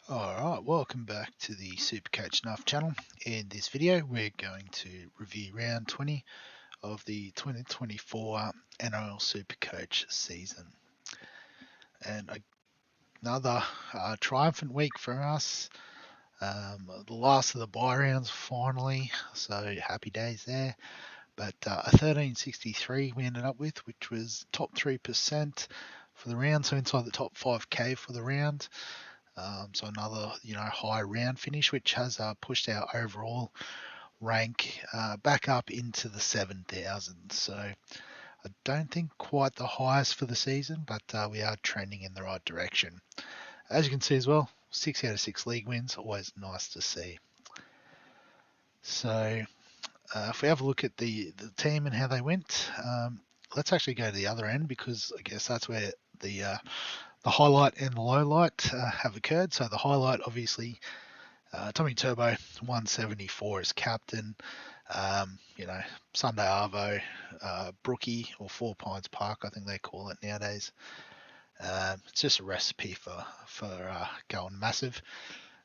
Alright, welcome back to the SuperCoach Nuff channel. In this video we're going to review round 20 of the 2024 NRL SuperCoach season. And another triumphant week for us. The last of the bye rounds finally, so happy days there. But a 1363 we ended up with, which was top 3% for the round, so inside the top 5k for the round. So another, high round finish, which has pushed our overall rank back up into the 7,000. So I don't think quite the highest for the season, but we are trending in the right direction. As you can see as well, 6 out of 6 league wins, always nice to see. So if we have a look at the team and how they went, let's actually go to the other end, because I guess that's where the highlight and the low light have occurred. So the highlight, obviously, Tommy Turbo 174 as captain. Sunday Arvo, Brookie, or Four Pines Park, I think they call it nowadays. It's just a recipe for going massive.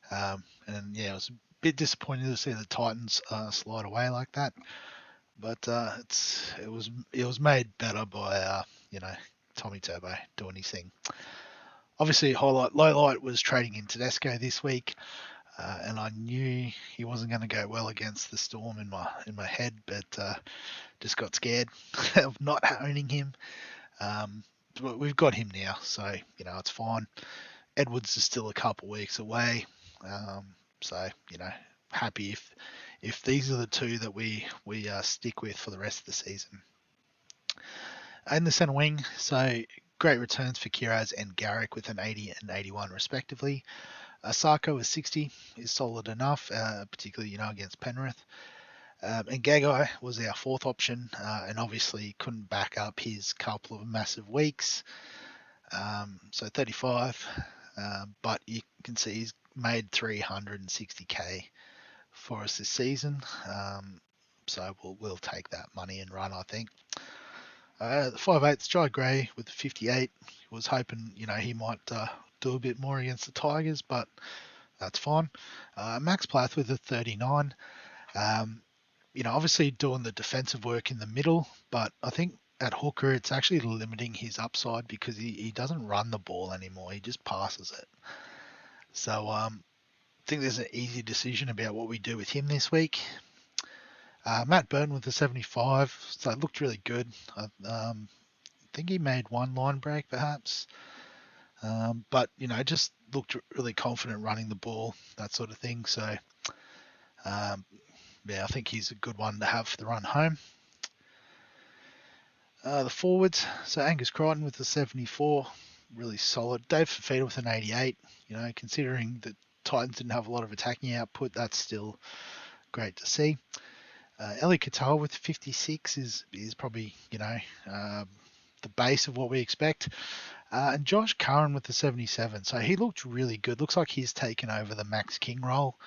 And yeah, it was a bit disappointing to see the Titans slide away like that. But it was made better by Tommy Turbo doing his thing. Obviously, low light was trading in Tedesco this week, and I knew he wasn't going to go well against the Storm in my head, but just got scared of not owning him. But we've got him now, so it's fine. Edwards is still a couple weeks away, so happy if these are the two that we stick with for the rest of the season. In the centre wing, so great returns for Kiraz and Garrick with an 80 and 81 respectively. Sarko with 60 is solid enough, particularly against Penrith. And Gagai was our fourth option, and obviously couldn't back up his couple of massive weeks. So 35, but you can see he's made 360k for us this season. So we'll take that money and run, I think. The 5'8", Jai Gray with 58. Was hoping, he might do a bit more against the Tigers, but that's fine. Max Plath with a 39. Obviously doing the defensive work in the middle, but I think at hooker it's actually limiting his upside because he doesn't run the ball anymore. He just passes it. So I think there's an easy decision about what we do with him this week. Matt Burton with a 75, so it looked really good. I think he made one line break perhaps, but just looked really confident running the ball, that sort of thing. So yeah, I think he's a good one to have for the run home. The forwards, so Angus Crichton with a 74, really solid. Dave Fafita with an 88. Considering that Titans didn't have a lot of attacking output, that's still great to see. Eli Katoa with 56 is probably the base of what we expect. And Josh Curran with the 77, so he looked really good. Looks like he's taken over the Max King role,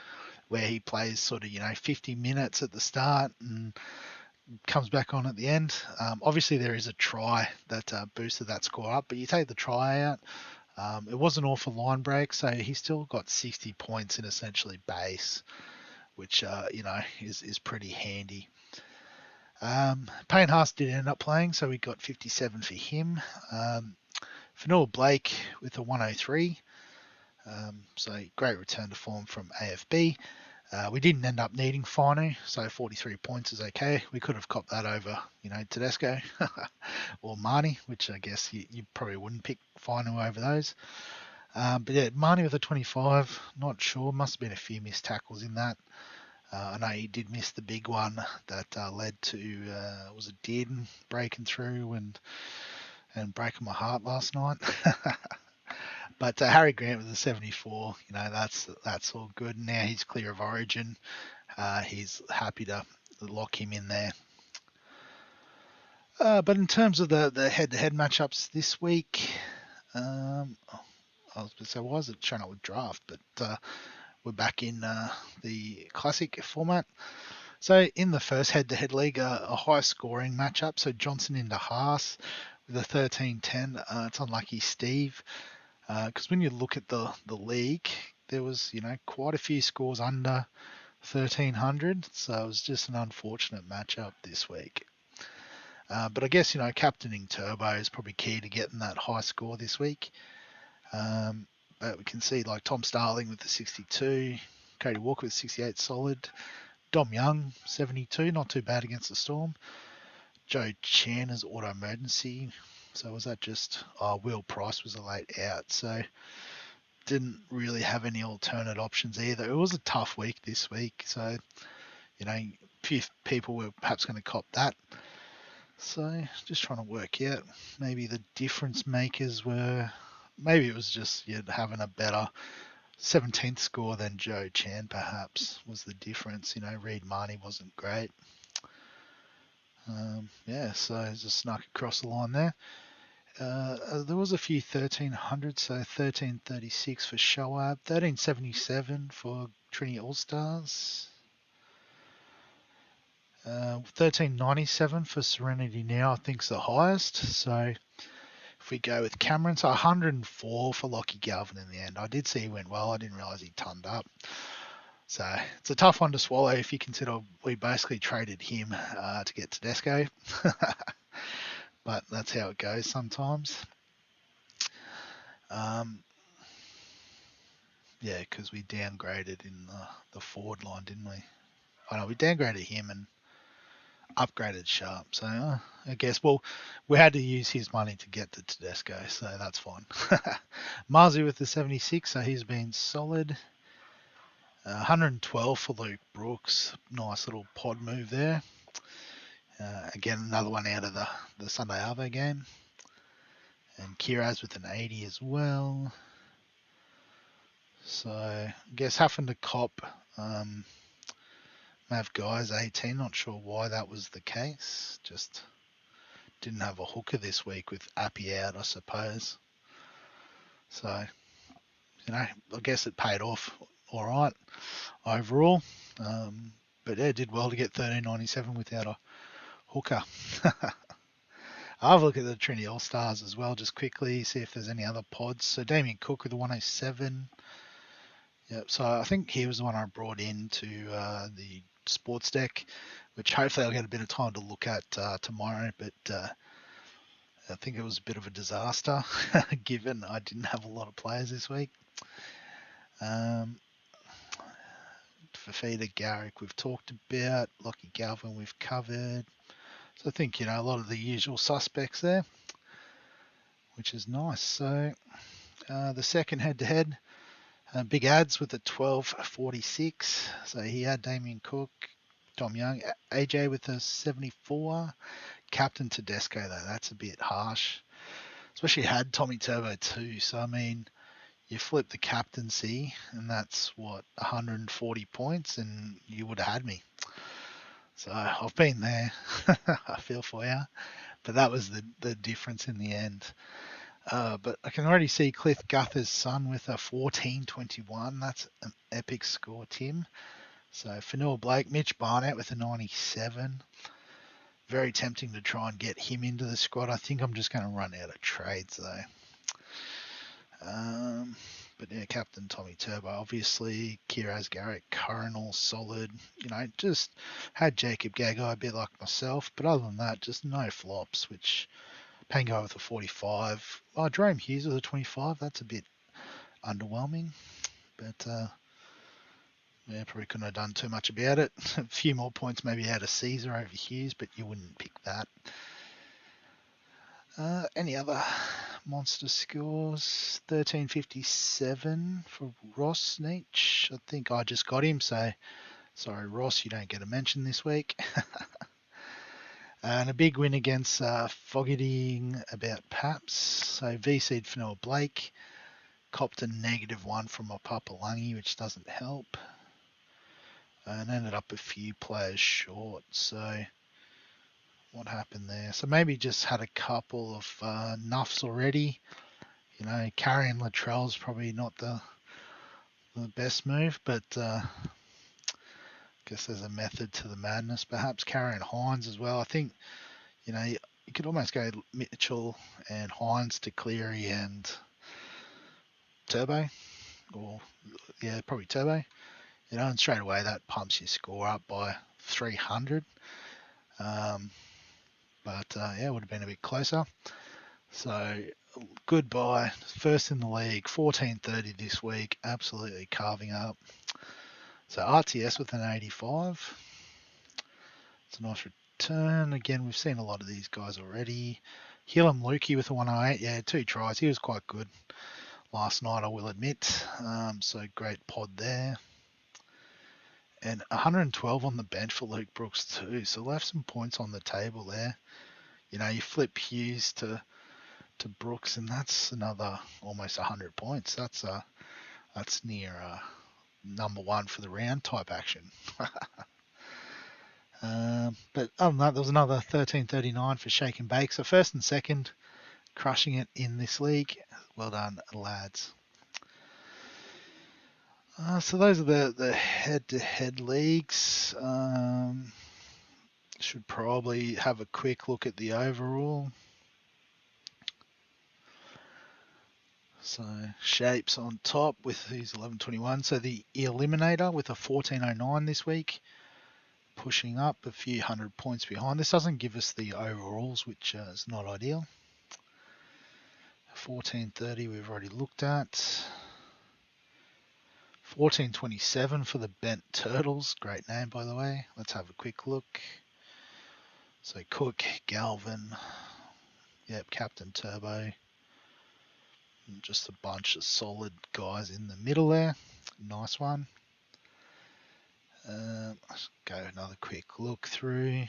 where he plays sort of 50 minutes at the start and comes back on at the end. Obviously there is a try that boosted that score up, but you take the try out, it wasn't all for line break, so he still got 60 points in essentially base, which is pretty handy. Payne Haas did end up playing, so we got 57 for him. Fanua Blake with a 103, so great return to form from AFB. We didn't end up needing Finu, so 43 points is okay. We could have copped that over, Tedesco or Marnie, which I guess you probably wouldn't pick Finu over those. But yeah, Marnie with a 25, not sure. Must have been a few missed tackles in that. I know he did miss the big one that led to, was it Dearden breaking through and breaking my heart last night. But Harry Grant with a 74, that's all good. Now he's clear of Origin. He's happy to lock him in there. But in terms of the head-to-head matchups this week, I was going to say, why is it showing up with draft? But we're back in the classic format. So in the first head-to-head league, a high-scoring matchup. So Johnson into Haas with a 13-10. It's unlucky Steve, because when you look at the league, there was quite a few scores under 1300. So it was just an unfortunate matchup this week. But I guess captaining Turbo is probably key to getting that high score this week. But we can see like Tom Starling with the 62, Cody Walker with 68 solid, Dom Young 72, not too bad against the Storm. Joe Chandler's auto emergency. So was that just Will Price was a late out, so didn't really have any alternate options either. It was a tough week this week, so few people were perhaps going to cop that. So just trying to work out maybe the difference makers were. Maybe it was just having a better 17th score than Joe Chan perhaps was the difference. Reed Marnie wasn't great. So just snuck across the line there. There was a few 1300s, so 1336 for Shoab, 1377 for Trinity All Stars, 1397 for Serenity Now, I think is the highest. So if we go with Cameron, so 104 for Lockie Galvin in the end. I did see he went well. I didn't realise he tonned up. So it's a tough one to swallow if you consider we basically traded him to get Tedesco. But that's how it goes sometimes. Because we downgraded in the forward line, didn't we? I know we downgraded him and upgraded Sharp. So I guess, we had to use his money to get to Tedesco, so that's fine. Marzu with the 76, so he's been solid. 112 for Luke Brooks. Nice little pod move there. Again, another one out of the Sunday Arvo game. And Kiraz with an 80 as well. So I guess having to cop Mav Guy's 18. Not sure why that was the case. Just didn't have a hooker this week with Appy out, I suppose. So, I guess it paid off all right overall. But yeah, did well to get 1397 without a hooker. I'll have a look at the Trinity All Stars as well, just quickly, see if there's any other pods. So Damien Cook with the 107. Yep, so I think he was the one I brought into the sports deck, which hopefully I'll get a bit of time to look at tomorrow. But I think it was a bit of a disaster, given I didn't have a lot of players this week. Fafita, Garrick, we've talked about. Lockie Galvin, we've covered. So I think, a lot of the usual suspects there, which is nice. So the second head-to-head, big ads with a 12.46. So he had Damien Cook, Dom Young, AJ with a 74. Captain Tedesco, though, that's a bit harsh. Especially had Tommy Turbo too. So, I mean, you flip the captaincy, and that's, 140 points, and you would have had me. So I've been there. I feel for you. But that was the difference in the end. But I can already see Cliff Guther's son with a 14.21. That's an epic score, Tim. So Fanua Blake, Mitch Barnett with a 97. Very tempting to try and get him into the squad. I think I'm just going to run out of trades, though. But yeah, Captain Tommy Turbo, obviously. Kiraz Garrett, Curran, all solid. Just had Jacob Gagai a bit like myself. But other than that, just no flops, which Pango with a 45. Jerome Hughes with a 25. That's a bit underwhelming. But probably couldn't have done too much about it. A few more points maybe out of Caesar over Hughes, but you wouldn't pick that. Any other monster scores? 1357 for Ross Nietzsche. I think I just got him, so sorry, Ross, you don't get a mention this week. And a big win against Fogarty about Paps. So VC'd Fanua Blake. Copped a -1 from a Papalangi, which doesn't help. And ended up a few players short. So what happened there? So maybe just had a couple of nuffs already. Carrying Latrell's probably not the best move, but a guess there's a method to the madness. Perhaps Carrion Hines as well. I think, you could almost go Mitchell and Hines to Cleary and Turbo. Or, yeah, probably Turbo. And straight away that pumps your score up by 300. Yeah, it would have been a bit closer. So, goodbye. First in the league, 14.30 this week. Absolutely carving up. So, RTS with an 85. It's a nice return. Again, we've seen a lot of these guys already. Hillam Lukey with a 108. Yeah, 2 tries. He was quite good last night, I will admit. So, great pod there. And 112 on the bench for Luke Brooks too. So, left some points on the table there. You flip Hughes to Brooks, and that's another almost 100 points. That's near number one for the round type action. But other than that, there was another 1339 for Shake and Bake. So first and second, crushing it in this league. Well done, lads. So those are the head-to-head leagues. Should probably have a quick look at the overall. So Shapes on top with his 1121. So the Eliminator with a 1409 this week, pushing up a few hundred points behind. This doesn't give us the overalls, which is not ideal. 1430 we've already looked at. 1427 for the Bent Turtles. Great name, by the way. Let's have a quick look. So Cook, Galvin, yep, Captain Turbo. Just a bunch of solid guys in the middle there. Nice one. Let's go another quick look through.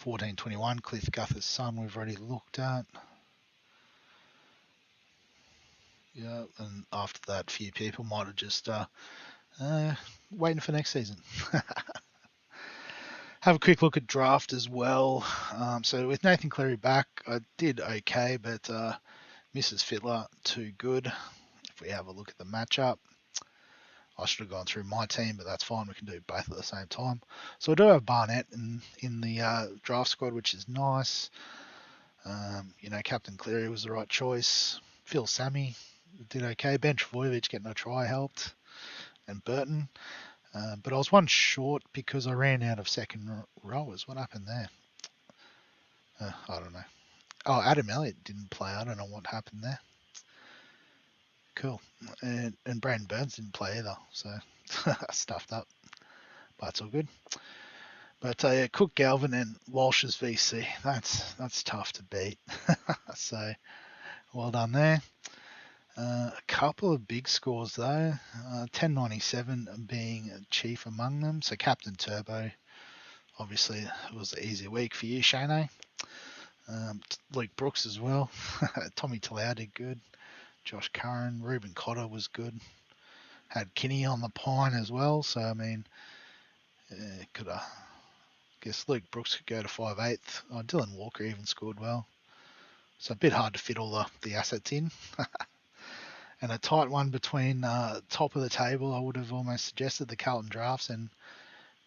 1421, Cliff Guther's son, we've already looked at. Yeah, and after that, a few people might have just waiting for next season. Have a quick look at draft as well. So with Nathan Cleary back, I did okay, but Mrs. Fittler, too good. If we have a look at the matchup, I should have gone through my team, but that's fine. We can do both at the same time. So I do have Barnett in the draft squad, which is nice. Captain Cleary was the right choice. Phil Sammy did okay. Ben Travojevic getting a try helped. And Burton. But I was one short because I ran out of second rowers. What happened there? I don't know. Oh, Adam Elliott didn't play. I don't know what happened there. Cool. And Brandon Burns didn't play either. So stuffed up. But it's all good. But Cook, Galvin, and Walsh's VC. That's tough to beat. So well done there. A couple of big scores though. 1097 being chief among them. So Captain Turbo. Obviously, it was an easy week for you, Shane. Luke Brooks as well. Tommy Talau did good. Josh Curran. Ruben Cotter was good. Had Kinney on the pine as well. So, I mean, could have... guess Luke Brooks could go to 5/8. Oh, Dylan Walker even scored well. So a bit hard to fit all the assets in. And a tight one between top of the table. I would have almost suggested the Carlton Drafts and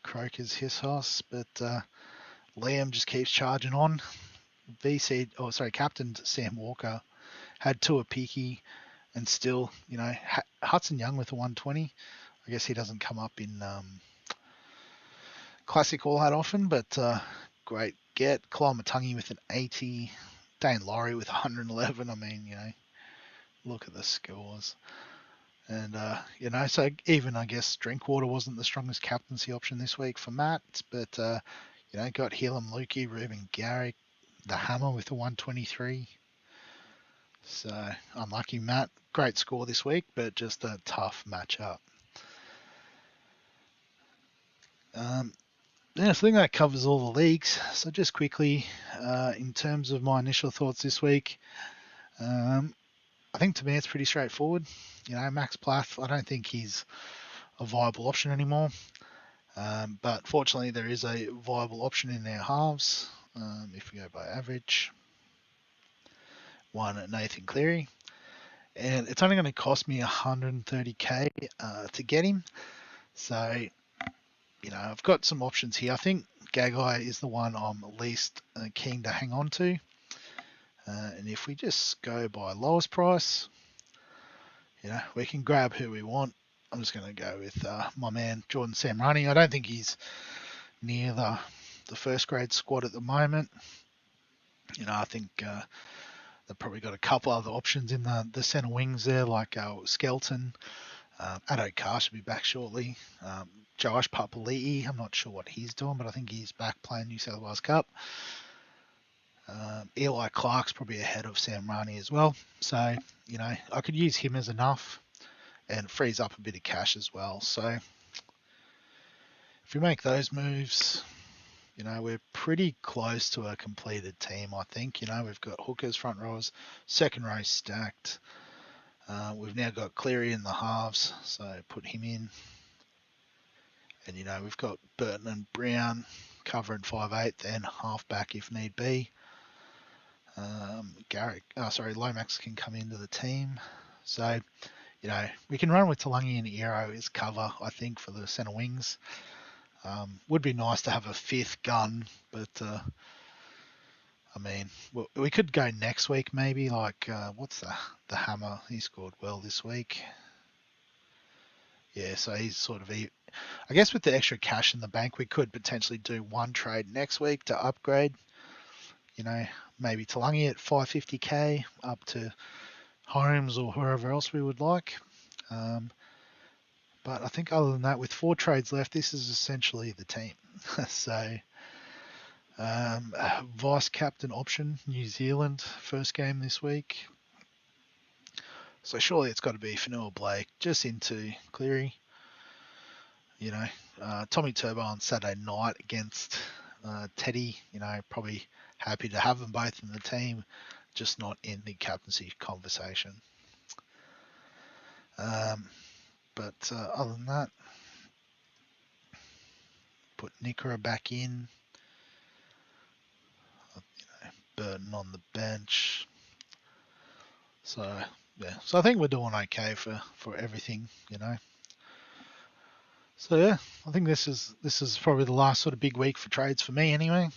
Croker's Hissos. But Liam just keeps charging on. Captain Sam Walker had Tua Peaky and still, Hudson Young with a 120. I guess he doesn't come up in Classic all that often, but great get. Kyle Matungi with an 80. Dane Laurie with 111. I mean, look at the scores. And, so even, I guess, Drinkwater wasn't the strongest captaincy option this week for Matt, but, got Hillam Lukey, Ruben Garrick, the Hammer with a 123. So, unlucky, Matt. Great score this week, but just a tough matchup. So I think that covers all the leagues. So just quickly, in terms of my initial thoughts this week, I think to me it's pretty straightforward. Max Plath, I don't think he's a viable option anymore. But fortunately, there is a viable option in our halves. If we go by average, one at Nathan Cleary. And it's only going to cost me 130k to get him. So I've got some options here. I think Gagai is the one I'm least keen to hang on to. And if we just go by lowest price, we can grab who we want. I'm just going to go with my man Jordan Samrani. I don't think he's near the first grade squad at the moment. I think they've probably got a couple other options in the centre wings there, like Skelton. Addo Carr should be back shortly. Josh Papali'i, I'm not sure what he's doing, but I think he's back playing New South Wales Cup. Eli Clark's probably ahead of Sam Rani as well. So, I could use him as enough and it frees up a bit of cash as well. So, if we make those moves, we're pretty close to a completed team, I think. We've got hookers, front rowers, second row stacked. We've now got Cleary in the halves, so put him in. And, we've got Burton and Brown covering 5'8", then halfback if need be. Lomax can come into the team. So, we can run with Talangi and Eero as cover, I think, for the centre wings. Would be nice to have a fifth gun, but we could go next week maybe. Like, what's the Hammer? He scored well this week. Yeah, so he's sort of... I guess with the extra cash in the bank, we could potentially do one trade next week to upgrade. Maybe Talangi at 550k up to Holmes or whoever else we would like. But I think other than that, with 4 trades left, this is essentially the team. So, vice captain option, New Zealand, first game this week. So surely it's got to be Fanua Blake, just into Cleary. Tommy Turbo on Saturday night against Teddy. Probably happy to have them both in the team, just not in the captaincy conversation. But other than that, put Nikora back in. Burton on the bench. So yeah, so I think we're doing okay for everything, So yeah, I think this is probably the last sort of big week for trades for me anyway.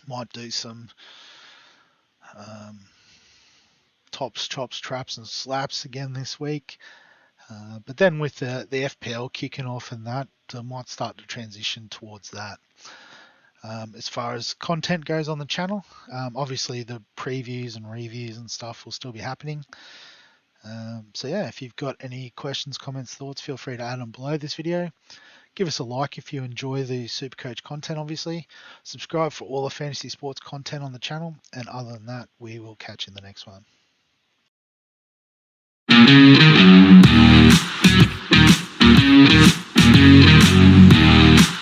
Might do some tops, chops, traps, and slaps again this week. But then with the FPL kicking off and that, I might start to transition towards that. As far as content goes on the channel, obviously the previews and reviews and stuff will still be happening. So yeah, if you've got any questions, comments, thoughts, feel free to add them below this video. Give us a like if you enjoy the SuperCoach content, obviously. Subscribe for all the fantasy sports content on the channel. And other than that, we will catch you in the next one.